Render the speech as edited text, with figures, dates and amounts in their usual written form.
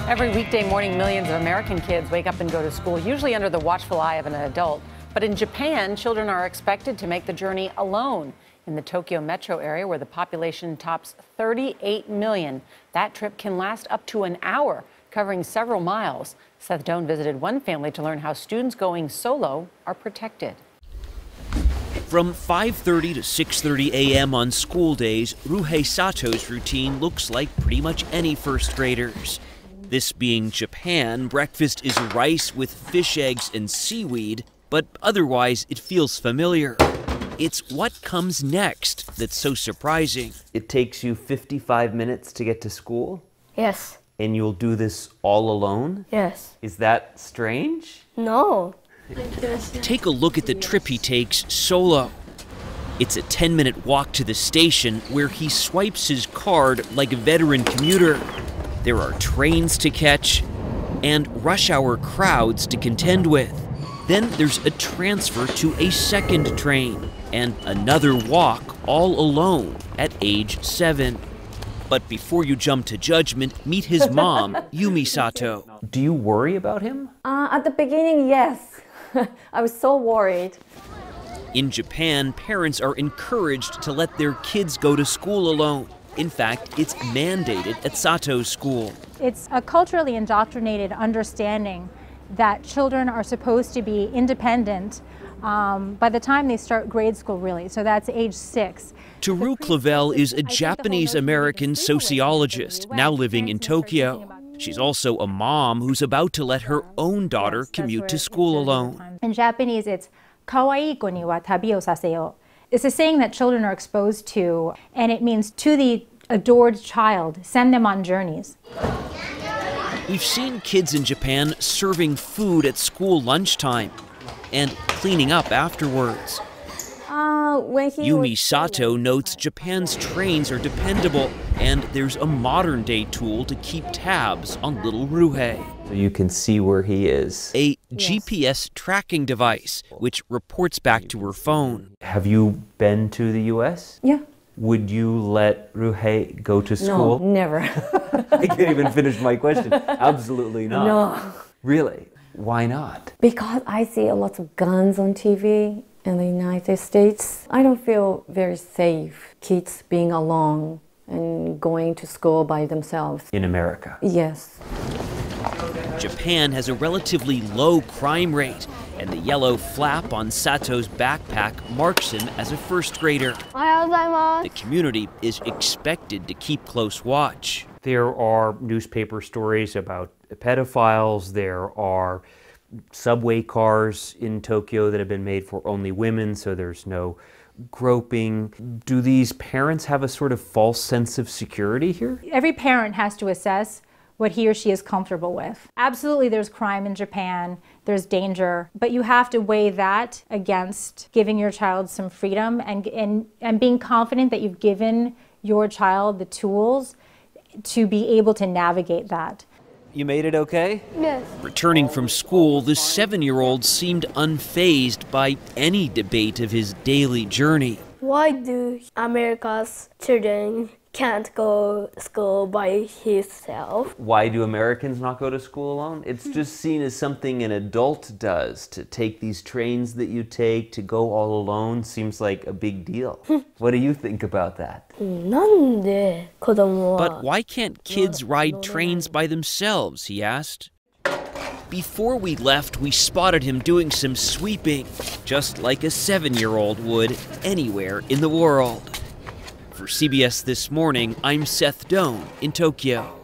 Every weekday morning, millions of American kids wake up and go to school, usually under the watchful eye of an adult. But in Japan, children are expected to make the journey alone. In the Tokyo metro area, where the population tops 38 million, that trip can last up to an hour, covering several miles. Seth Doane visited one family to learn how students going solo are protected. From 5:30 to 6:30 a.m. on school days, Ruhei Sato's routine looks like pretty much any first graders. This being Japan, breakfast is rice with fish eggs and seaweed, but otherwise it feels familiar. It's what comes next that's so surprising. It takes you 55 minutes to get to school? Yes. And you'll do this all alone? Yes. Is that strange? No. Take a look at the trip he takes solo. It's a 10-minute walk to the station where he swipes his card like a veteran commuter. There are trains to catch and rush hour crowds to contend with. Then there's a transfer to a second train and another walk all alone at age 7. But before you jump to judgment, meet his mom, Yumi Sato. Do you worry about him? At the beginning, yes. I was so worried. In Japan, parents are encouraged to let their kids go to school alone. In fact, it's mandated at Sato's school. It's a culturally indoctrinated understanding that children are supposed to be independent by the time they start grade school, really. So that's age 6. Teru Clavel is a Japanese-American sociologist now living in Tokyo. She's also a mom who's about to let her own daughter commute to school alone. In Japanese, it's kawaii ko ni wa tabi o saseo. It's a saying that children are exposed to, and it means to the adored child, send them on journeys. We've seen kids in Japan serving food at school lunchtime and cleaning up afterwards. Yumi Sato notes Japan's trains are dependable, and there's a modern-day tool to keep tabs on little Ruhei. So you can see where he is. A GPS tracking device, which reports back to her phone. Have you been to the U.S.? Yeah. Would you let Ruhei go to school? No, never. I can't even finish my question. Absolutely not. No. Really? Why not? Because I see a lot of guns on TV in the United States. I don't feel very safe, kids being alone and going to school by themselves. In America? Yes. Japan has a relatively low crime rate, and the yellow flap on Sato's backpack marks him as a first grader. The community is expected to keep close watch. There are newspaper stories about pedophiles. There are subway cars in Tokyo that have been made for only women, so there's no groping. Do these parents have a sort of false sense of security here? Every parent has to assess what he or she is comfortable with. Absolutely, there's crime in Japan, there's danger, but you have to weigh that against giving your child some freedom and being confident that you've given your child the tools to be able to navigate that. You made it okay? Yes. Returning from school, the 7-year-old seemed unfazed by any debate of his daily journey. Why do America's children can't go to school by himself? Why do Americans not go to school alone? It's just seen as something an adult does. To take these trains that you take, to go all alone, seems like a big deal. What do you think about that? But why can't kids ride trains by themselves, he asked. Before we left, we spotted him doing some sweeping, just like a 7-year-old would anywhere in the world. For CBS This Morning, I'm Seth Doane in Tokyo.